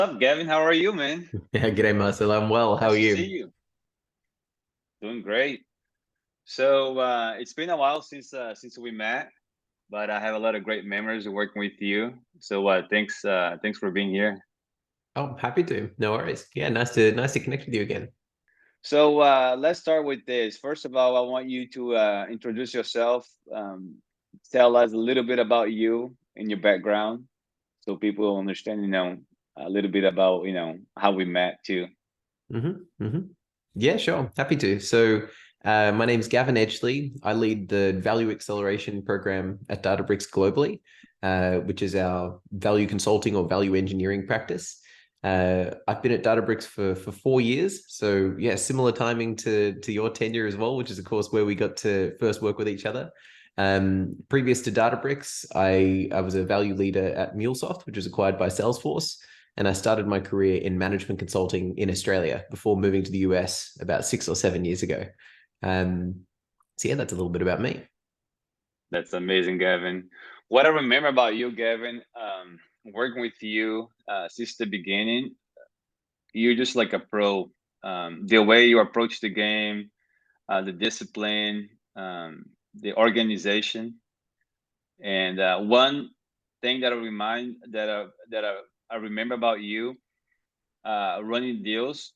Up, Gavin? How are you, man? Yeah, g'day, Marcel. I'm well. How are Nice to see you? you. Doing great. So it's been a while since we met, but I have a lot of great memories of working with you. Thanks for being here. Oh, happy to. No worries. Yeah, nice to connect with you again. So let's start with this. First of all, I want you to introduce yourself. Tell us a little bit about you and your background, so people understand, a little bit about how we met too. Hmm. Yeah, sure. Happy to. My name's Gavin Edgley. I lead the Value Acceleration program at Databricks globally, which is our value consulting or value engineering practice. I've been at Databricks for 4 years. So yeah, similar timing to your tenure as well, which is of course where we got to first work with each other. Previous to Databricks, I was a value leader at MuleSoft, which was acquired by Salesforce. And I started my career in management consulting in Australia before moving to the US about 6 or 7 years ago. Um, so yeah, that's a little bit about me. That's amazing, Gavin. What I remember about you, Gavin, working with you since the beginning, you're just like a pro. The way you approach the game, the discipline, the organization, and one thing that I remind that I remember about you running deals,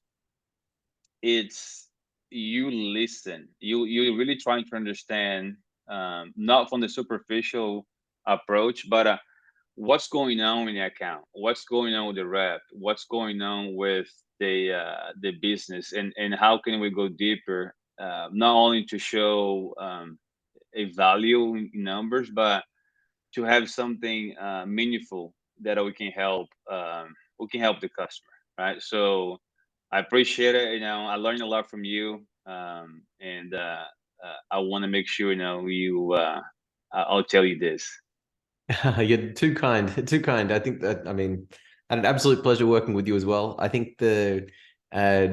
it's you listen. You're really trying to understand, not from the superficial approach, but what's going on in the account, what's going on with the rep, what's going on with the business, and how can we go deeper, not only to show a value in numbers, but to have something meaningful that we can help the customer, right? So I appreciate it. I learned a lot from you, and I want to make sure I'll tell you this. You're too kind, too kind. I think that, I mean, I had an absolute pleasure working with you as well. I think uh,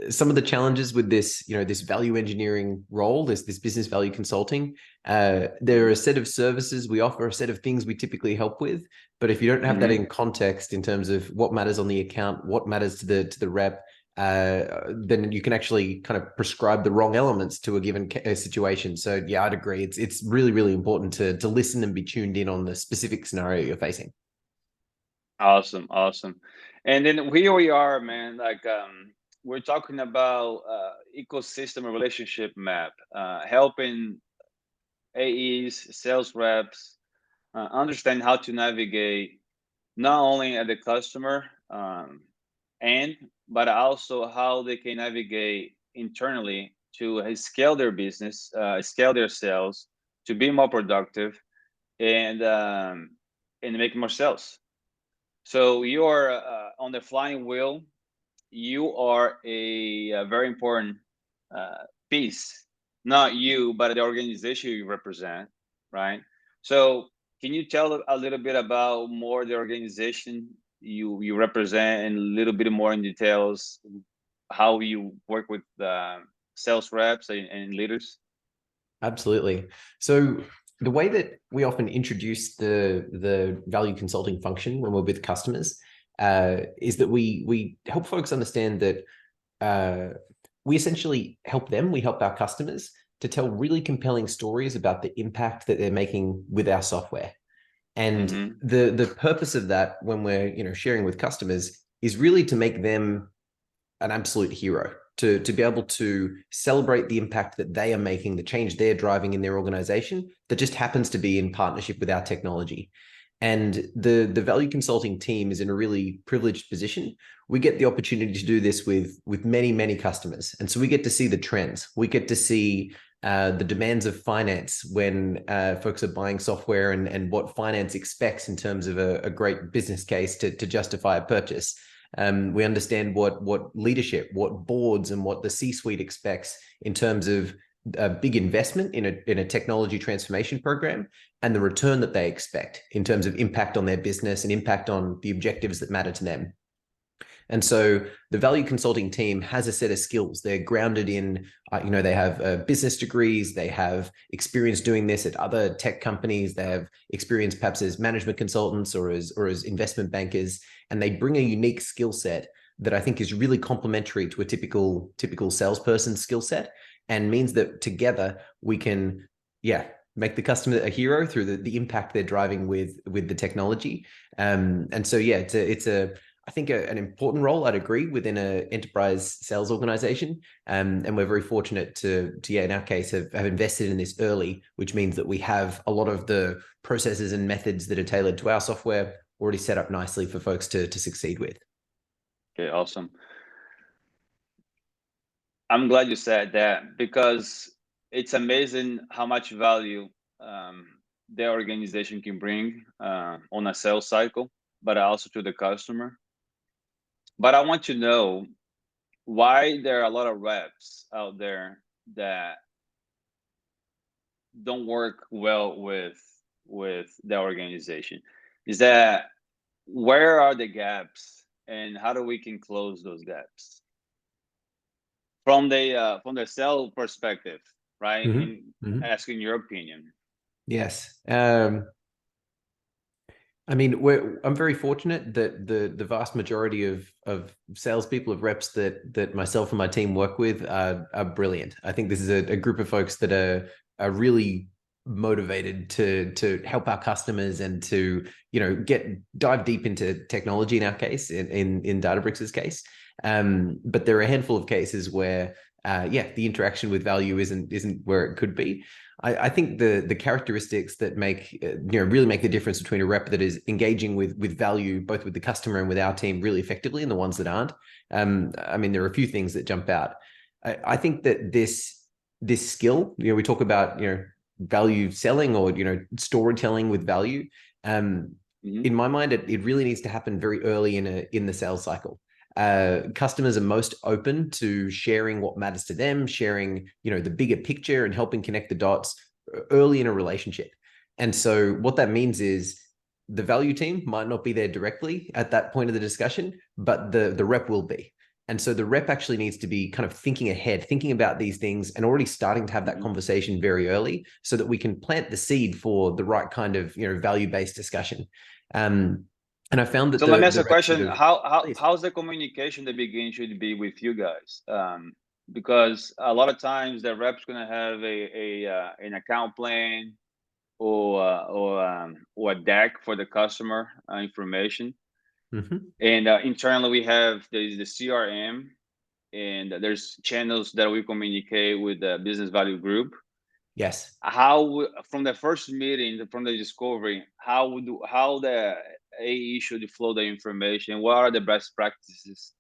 some of the challenges with this, this value engineering role, this business value consulting, there are a Mhm. set of services we offer, a set of things we typically help with. But if you don't have that Mhm. in context in terms of what matters on the account, what matters to the rep, then you can actually kind of prescribe the wrong elements to a given situation. So yeah, I'd agree. It's really really important to listen and be tuned in on the specific scenario you're facing. Awesome, awesome. And then here we are, man. We're talking about ecosystem and relationship map, helping AEs, sales reps, understand how to navigate not only at the customer end, but also how they can navigate internally to scale their business, scale their sales, to be more productive, and make more sales. So you are on the flying wheel. You are a very important piece, not you, but the organization you represent, right? So can you tell a little bit about more the organization you represent, and a little bit more in details how you work with sales reps and leaders? Absolutely. So the way that we often introduce the value consulting function when we're with customers is that we help folks understand that uh, we essentially help them, we help our customers to tell really compelling stories about the impact that they're making with our software. And Mm-hmm. the purpose of that when we're sharing with customers is really to make them an absolute hero, to be able to celebrate the impact that they are making, the change they're driving in their organization that just happens to be in partnership with our technology. And the value consulting team is in a really privileged position. We get the opportunity to do this with many customers, and so we get to see the trends. We get to see the demands of finance when folks are buying software, and what finance expects in terms of a great business case to justify a purchase. We understand what leadership, what boards, and what the C-suite expects in terms of a big investment in a technology transformation program, and the return that they expect in terms of impact on their business and impact on the objectives that matter to them. And so the value consulting team has a set of skills. They're grounded in, they have business degrees, they have experience doing this at other tech companies, they have experience perhaps as management consultants or as investment bankers, and they bring a unique skill set that I think is really complementary to a typical salesperson's skill set, and means that together we can, make the customer a hero through the impact they're driving with the technology. And so it's a I think an important role, I'd agree, within an enterprise sales organization. And we're very fortunate to in our case, have invested in this early, which means that we have a lot of the processes and methods that are tailored to our software already set up nicely for folks to succeed with. Okay, awesome. I'm glad you said that, because it's amazing how much value the organization can bring on a sales cycle, but also to the customer. But I want to know why there are a lot of reps out there that don't work well with the organization. Is that, where are the gaps, and how do we can close those gaps from the sales perspective, right? Asking your opinion. Yes. I mean, I'm very fortunate that the vast majority of salespeople, of reps that myself and my team work with are brilliant. I think this is a group of folks that are really motivated to help our customers and to dive deep into technology in our case, in Databricks' case. But there are a handful of cases where the interaction with value isn't where it could be. I think the characteristics that really make the difference between a rep that is engaging with value, both with the customer and with our team, really effectively, and the ones that aren't. I mean, there are a few things that jump out. I think that this skill, we talk about value selling, or storytelling with value. In my mind, it really needs to happen very early in the sales cycle. Customers are most open to sharing what matters to them, sharing the bigger picture, and helping connect the dots early in a relationship. And so what that means is the value team might not be there directly at that point of the discussion, but the rep will be. And so the rep actually needs to be kind of thinking ahead, thinking about these things, and already starting to have that conversation very early, so that we can plant the seed for the right kind of value-based discussion. And I found that. So let me ask a question: how's the communication at the beginning should be with you guys? Because a lot of times the rep's gonna have an account plan or a deck for the customer information. And internally we have the CRM, and there's channels that we communicate with the business value group. Yes. How, from the first meeting, from the discovery, how the AE should flow the information? What are the best practices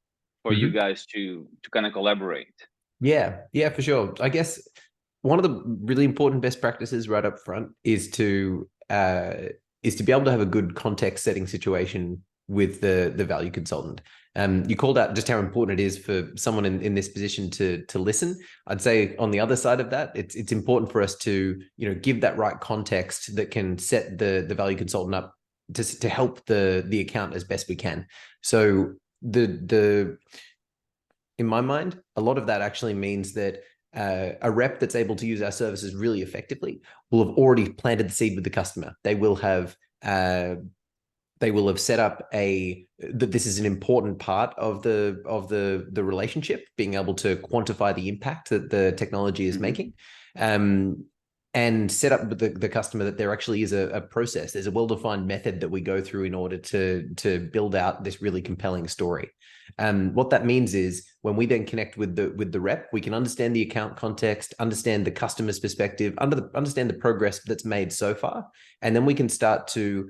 for you guys to kind of collaborate? Yeah, for sure. I guess one of the really important best practices right up front is to be able to have a good context setting situation with the value consultant. You called out just how important it is for someone in this position to listen. I'd say on the other side of that, it's important for us to give that right context that can set the value consultant up to help the account as best we can. So in my mind, a lot of that actually means that a rep that's able to use our services really effectively will have already planted the seed with the customer. They will have set up that this is an important part of the relationship, being able to quantify the impact that the technology is making, and set up with the customer that there actually is a process. There's a well-defined method that we go through in order to build out this really compelling story. What that means is, when we then connect with the rep, we can understand the account context, understand the customer's perspective, understand the progress that's made so far, and then we can start to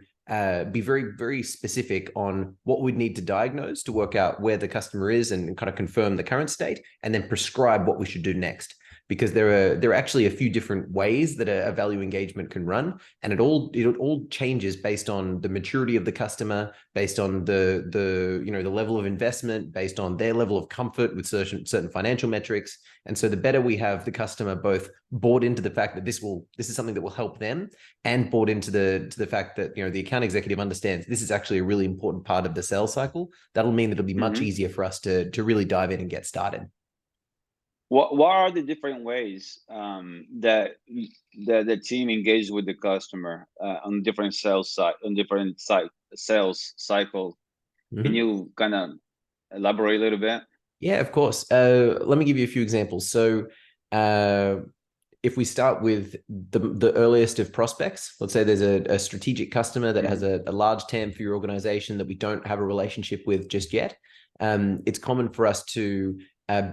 be very, very specific on what we'd need to diagnose to work out where the customer is and kind of confirm the current state, and then prescribe what we should do next. Because there are actually a few different ways that a value engagement can run, and it all changes based on the maturity of the customer, based on the level of investment, based on their level of comfort with certain financial metrics. And so the better we have the customer both bought into the fact that this is something that will help them, and bought into the fact that the account executive understands this is actually a really important part of the sales cycle, that'll mean that it'll be much easier for us to really dive in and get started. What are the different ways that the team engages with the customer on different sales cycle? Can Mhm. you kind of elaborate a little bit? Yeah, of course. Let me give you a few examples. So, uh, if we start with the earliest of prospects, let's say there's a strategic customer that has Mhm. a large TAM for your organization that we don't have a relationship with just yet. It's common for us to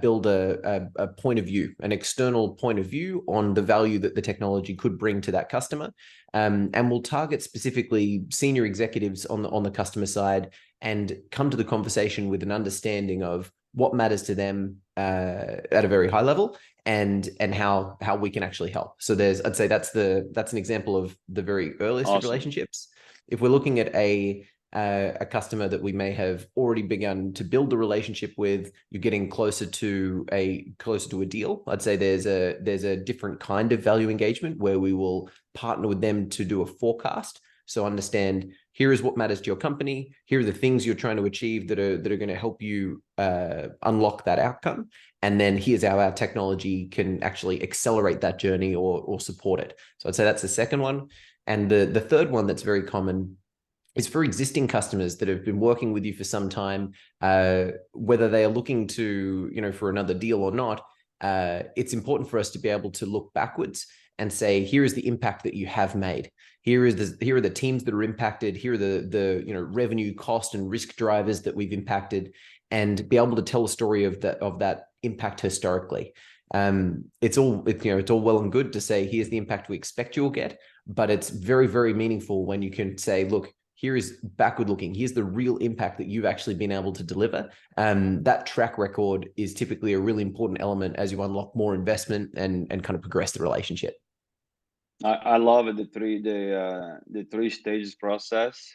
build a point of view, an external point of view on the value that the technology could bring to that customer. And we'll target specifically senior executives on the customer side and come to the conversation with an understanding of what matters to them at a very high level and how we can actually help. So I'd say that's an example of the very earliest of Awesome. relationships. If we're looking at a customer that we may have already begun to build the relationship with, you're getting closer to a deal. I'd say there's a different kind of value engagement where we will partner with them to do a forecast. So understand, here is what matters to your company. Here are the things you're trying to achieve that are going to help you unlock that outcome. And then here's how our technology can actually accelerate that journey or support it. So I'd say that's the second one. And the third one that's very common is for existing customers that have been working with you for some time, whether they are looking to, for another deal or not. It's important for us to be able to look backwards and say, here is the impact that you have made. Here are the teams that are impacted. Here are the revenue, cost, and risk drivers that we've impacted, and be able to tell a story of that impact historically. It's all well and good to say, here's the impact we expect you'll get, but it's very, very meaningful when you can say, look, here is backward looking. Here's the real impact that you've actually been able to deliver. That track record is typically a really important element as you unlock more investment and kind of progress the relationship. I love it, the three stages process,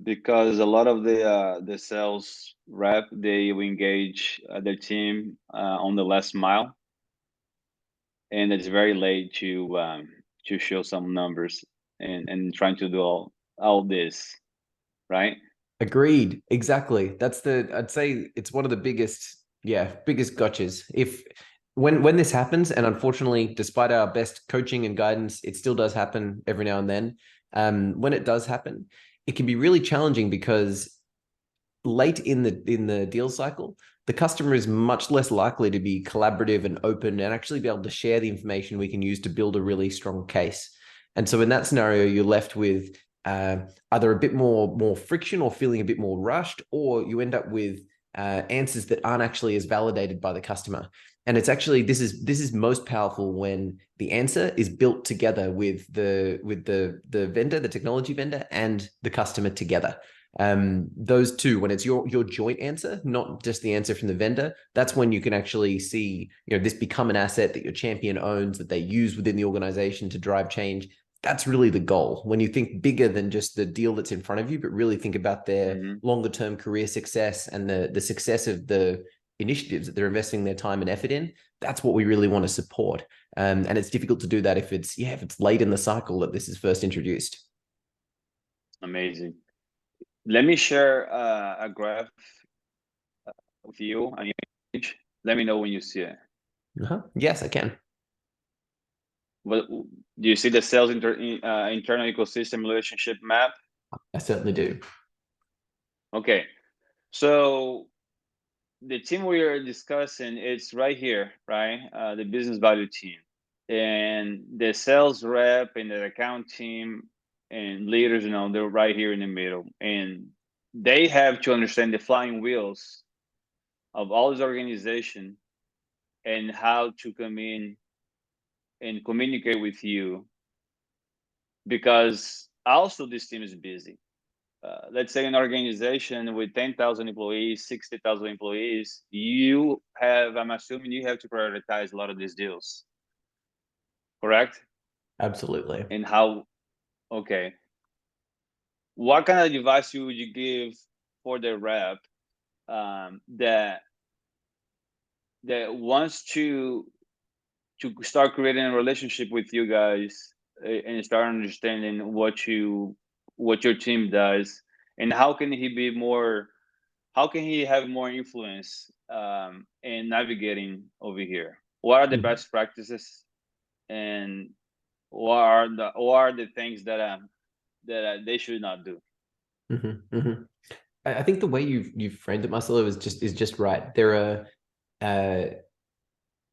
because a lot of the sales rep, they will engage their team on the last mile, and it's very late to show some numbers and trying to do all this, right? Agreed. Exactly. I'd say it's one of the biggest gotchas. If when this happens, and unfortunately, despite our best coaching and guidance, it still does happen every now and then. When it does happen, it can be really challenging because late in the deal cycle, the customer is much less likely to be collaborative and open and actually be able to share the information we can use to build a really strong case. And so in that scenario, you're left with either a bit more friction or feeling a bit more rushed, or you end up with answers that aren't actually as validated by the customer. And it's actually, this is most powerful when the answer is built together with the vendor, the technology vendor, and the customer together. Those two, when it's your joint answer, not just the answer from the vendor, that's when you can actually see, this become an asset that your champion owns, that they use within the organization to drive change. That's really the goal. When you think bigger than just the deal that's in front of you, but really think about their Mm-hmm. longer term career success and the success of the initiatives that they're investing their time and effort in, that's what we really want to support. And it's difficult to do that if it's late in the cycle that this is first introduced. Amazing. Let me share a graph with you on your page. Let me know when you see it. Yes, I can. What do you see, the sales internal ecosystem relationship map? I certainly do. Okay, so the team we are discussing, it's right here, right? The business value team, and the sales rep and the account team and leaders, they're right here in the middle, and they have to understand the flying wheels of all this organization and how to come in and communicate with you, because also this team is busy. Let's say an organization with 10,000 employees, 60,000 employees, I'm assuming you have to prioritize a lot of these deals, correct? Absolutely. And okay, what kind of advice would you give for the rep that wants to start creating a relationship with you guys and start understanding what your team does, and how can he have more influence in navigating over here? What are the Mhm. best practices, and what are the things that they should not do? Mhm. Mhm. I think the way you've framed it, Marcelo, is just right. There are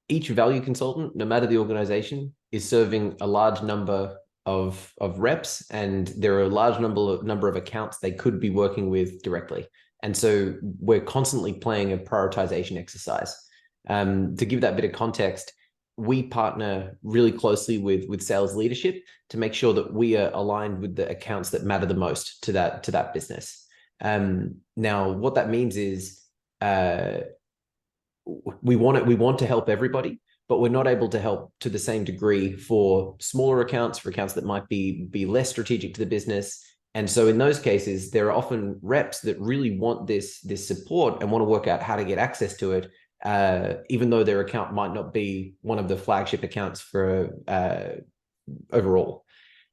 each value consultant, no matter the organization, is serving a large number of reps, and there are a large number of accounts they could be working with directly. And so we're constantly playing a prioritization exercise. To give that bit of context, we partner really closely with sales leadership to make sure that we are aligned with the accounts that matter the most to that business. Now, what that means is we want to help everybody, but we're not able to help to the same degree for smaller accounts, for accounts that might be less strategic to the business. And so in those cases, there are often reps that really want this support and want to work out how to get access to it, even though their account might not be one of the flagship accounts for overall.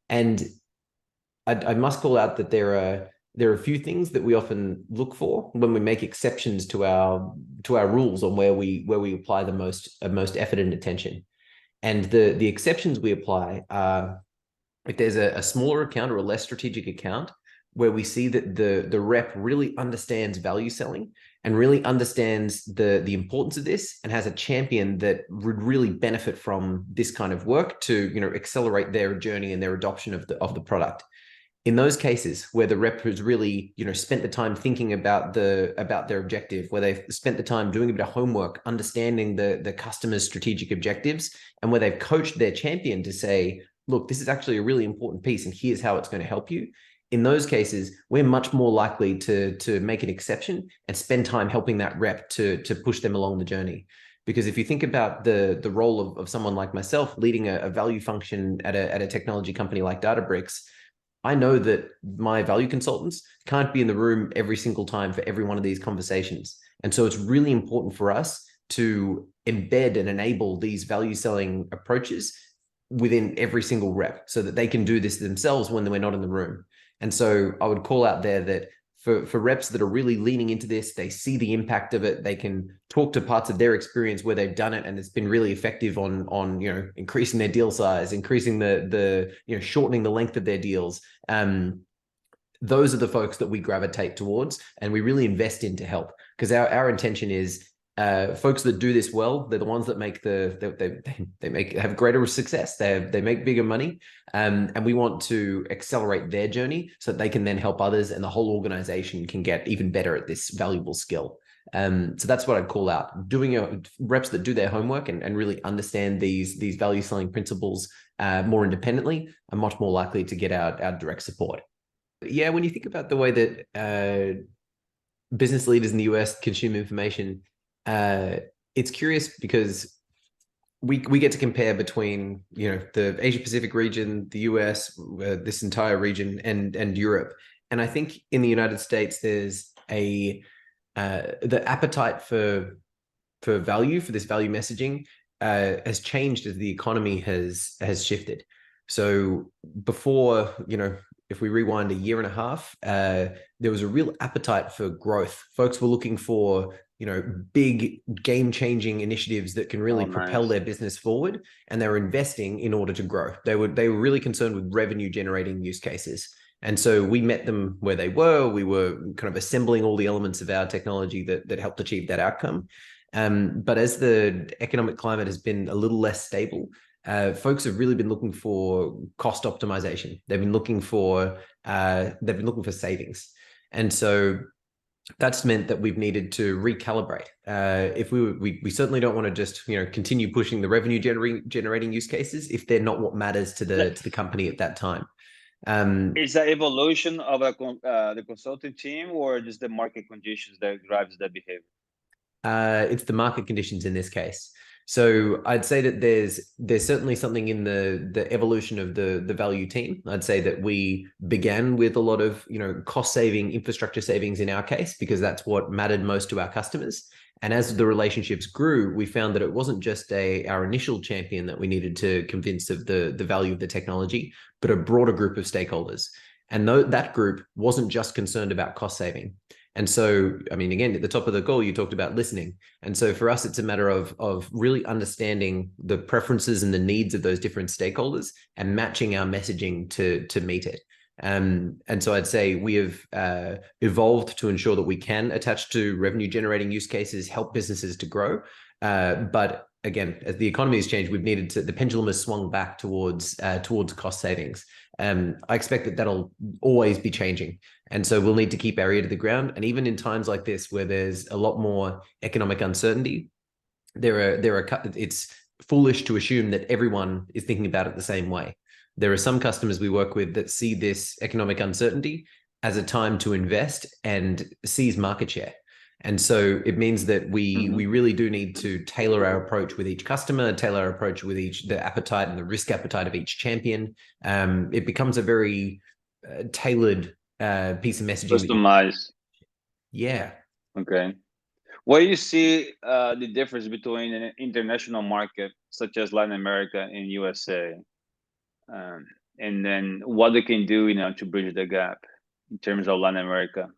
And I must call out that there are a few things that we often look for when we make exceptions to our rules on where we apply the most effort and attention. And the exceptions we apply are, if there's a smaller account or a less strategic account where we see that the rep really understands value selling and really understands the importance of this and has a champion that would really benefit from this kind of work to accelerate their journey and their adoption of the product. In those cases where the rep has really, spent the time thinking about their objective, where they've spent the time doing a bit of homework, understanding the customer's strategic objectives, and where they've coached their champion to say, look, this is actually a really important piece, and here's how it's going to help you. In those cases, we're much more likely to make an exception and spend time helping that rep to push them along the journey. Because if you think about the role of someone like myself leading a value function at a technology company like Databricks, I know that my value consultants can't be in the room every single time for every one of these conversations. And so it's really important for us to embed and enable these value selling approaches within every single rep so that they can do this themselves when we're not in the room. And so I would call out there that for reps that are really leaning into this, they see the impact of it. They can talk to parts of their experience where they've done it, and it's been really effective on increasing their deal size, increasing the shortening the length of their deals. Those are the folks that we gravitate towards, and we really invest in to help, because our intention is folks that do this well, they're the ones that make have greater success. They make bigger money, and we want to accelerate their journey so that they can then help others, and the whole organization can get even better at this valuable skill. So that's what I'd call out. Doing reps that do their homework and really understand these value selling principles more independently are much more likely to get our direct support. Yeah, when you think about the way that business leaders in the US consume information, it's curious because we get to compare between the Asia Pacific region, the US, this entire region, and Europe. And I think in the United States, there's the appetite for value, for this value messaging, has changed as the economy has shifted. So before, if we rewind a year and a half, there was a real appetite for growth. Folks were looking for big game-changing initiatives that can really propel their business forward, and they were investing in order to grow. They were really concerned with revenue-generating use cases. And so we met them where they were. We were kind of assembling all the elements of our technology that helped achieve that outcome. But as the economic climate has been a little less stable, folks have really been looking for cost optimization. They've been looking for savings, and so that's meant that we've needed to recalibrate. If we certainly don't want to just continue pushing the revenue generating use cases if they're not what matters to the company at that time. Is that evolution of the consulting team, or just the market conditions that drives that behavior? It's the market conditions in this case. So I'd say that there's certainly something in the evolution of the value team. I'd say that we began with a lot of cost saving, infrastructure savings in our case, because that's what mattered most to our customers. And as the relationships grew, we found that it wasn't just our initial champion that we needed to convince of the value of the technology, but a broader group of stakeholders. And that group wasn't just concerned about cost saving. And so, I mean, again, at the top of the call, you talked about listening. And so for us, it's a matter of really understanding the preferences and the needs of those different stakeholders and matching our messaging to meet it. And so I'd say we have evolved to ensure that we can attach to revenue generating use cases, help businesses to grow. But again, as the economy has changed, we've needed to, the pendulum has swung back towards cost savings. I expect that that'll always be changing. And so we'll need to keep our ear to the ground. And even in times like this, where there's a lot more economic uncertainty, it's foolish to assume that everyone is thinking about it the same way. There are some customers we work with that see this economic uncertainty as a time to invest and seize market share. And so it means that we really do need to tailor our approach with each customer, tailor our approach with the appetite and the risk appetite of each champion. It becomes a very tailored piece of messaging. Customized. Yeah. Okay. What do you see the difference between an international market such as Latin America and USA? And then what they can do, to bridge the gap in terms of Latin America?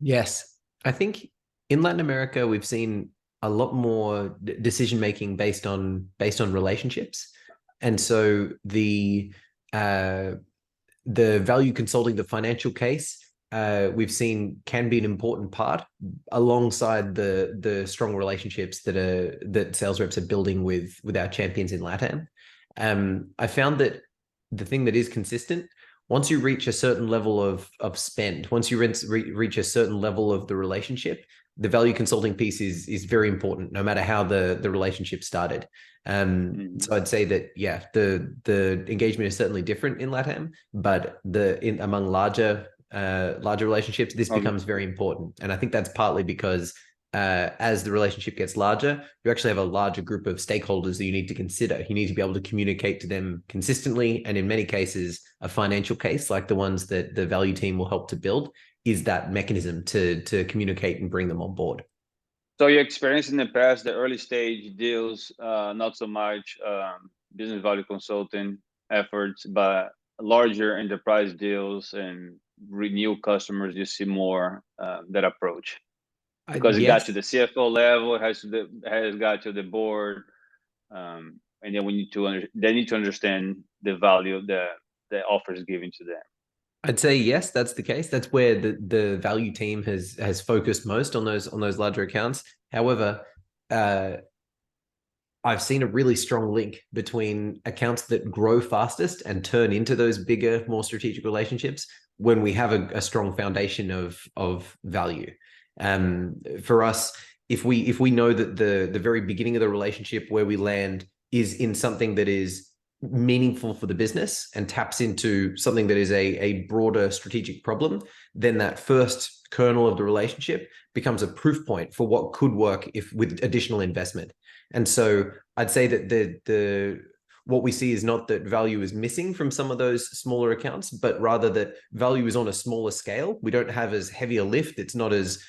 Yes. I think in Latin America, we've seen a lot more decision making based on relationships. And so the value consulting, the financial case, we've seen can be an important part alongside the strong relationships that sales reps are building with our champions in LATAM. I found that the thing that is consistent, once you reach a certain level of spend, once you reach a certain level of the relationship, the value consulting piece is very important, no matter how the relationship started. So I'd say that, yeah, the engagement is certainly different in LATAM, but among larger relationships, this becomes very important. And I think that's partly because as the relationship gets larger, you actually have a larger group of stakeholders that you need to consider. You need to be able to communicate to them consistently. And in many cases, a financial case like the ones that the value team will help to build is that mechanism to communicate and bring them on board. So your experience in the past, the early stage deals, not so much business value consulting efforts, but larger enterprise deals and renew customers, you see more that approach. Because it got to the CFO level, it has got to the board, and then they need to understand the value that the offer is giving to them. I'd say yes, that's the case. That's where the value team has focused most on those larger accounts. However, I've seen a really strong link between accounts that grow fastest and turn into those bigger, more strategic relationships when we have a strong foundation of value. For us, if we know that the very beginning of the relationship where we land is in something that is meaningful for the business and taps into something that is a broader strategic problem, then that first kernel of the relationship becomes a proof point for what could work if with additional investment. And so I'd say that what we see is not that value is missing from some of those smaller accounts, but rather that value is on a smaller scale. We don't have as heavy a lift. It's not as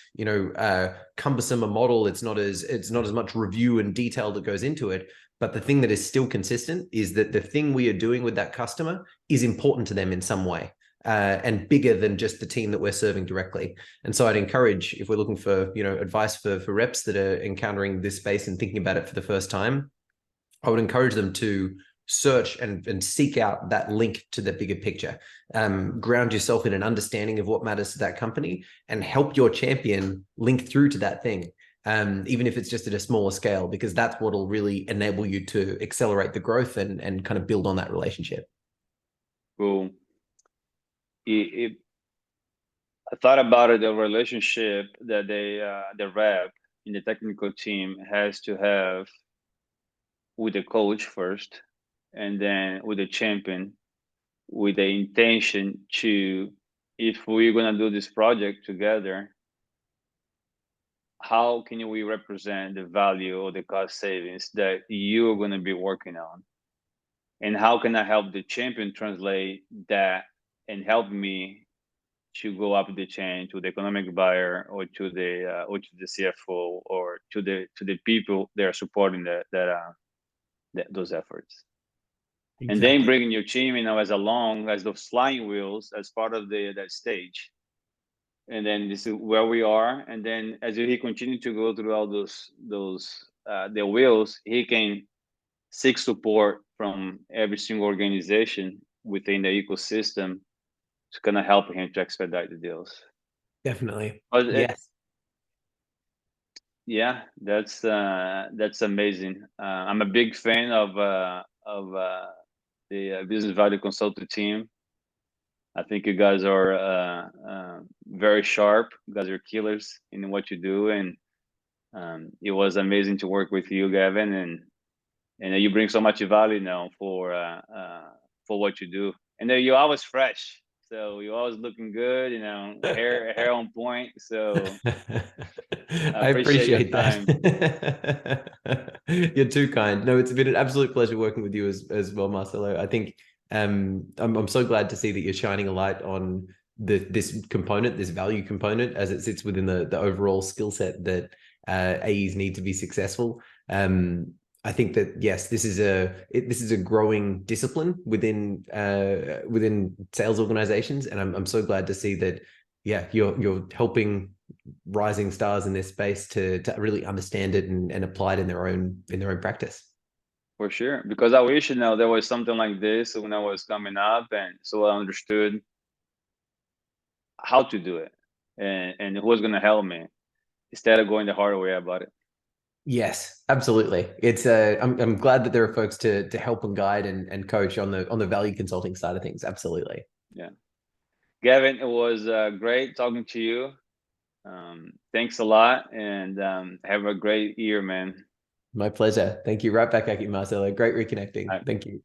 cumbersome a model. It's not as much review and detail that goes into it. But the thing that is still consistent is that the thing we are doing with that customer is important to them in some way, and bigger than just the team that we're serving directly. And so I'd encourage, if we're looking for advice for reps that are encountering this space and thinking about it for the first time, I would encourage them to search and seek out that link to the bigger picture. Ground yourself in an understanding of what matters to that company and help your champion link through to that thing. Even if it's just at a smaller scale, because that's what will really enable you to accelerate the growth and kind of build on that relationship. Cool. I thought about it, the relationship that the rep in the technical team has to have with the coach first, and then with the champion, with the intention to, if we're going to do this project together, how can we represent the value or the cost savings that you're going to be working on? And how can I help the champion translate that and help me to go up the chain to the economic buyer or to the CFO or to the people that are supporting those efforts? Exactly. And then bringing your team, as along as those flying wheels as part of that stage. And then this is where we are. And then as he continue to go through all those the wheels, he can seek support from every single organization within the ecosystem it's gonna help him to expedite the deals. Definitely. But Yes. yeah, that's amazing. I'm a big fan of the business value consultant team. I think you guys are very sharp. You guys are killers in what you do, and it was amazing to work with you, Gavin, and you bring so much value now for what you do. And then you're always fresh, so you're always looking good. You know, hair on point. So I I appreciate your appreciate time. that. You're too kind. No, it's been an absolute pleasure working with you as well, Marcelo. I think I'm so glad to see that you're shining a light on this component, this value component, as it sits within the overall skill set that AEs need to be successful. I think that yes, this is a growing discipline within sales organizations, and I'm so glad to see that. Yeah, you're helping rising stars in this space to really understand it and apply it in their own practice. For sure, because I wish there was something like this when I was coming up, and so I understood how to do it, and who was gonna help me instead of going the hard way about it. Yes, absolutely. It's I'm glad that there are folks to help and guide and coach on the value consulting side of things. Absolutely. Yeah, Gavin, it was great talking to you. Thanks a lot, and have a great year, man. My pleasure. Thank you. Right back at you, Marcelo. Great reconnecting. I, Thank you.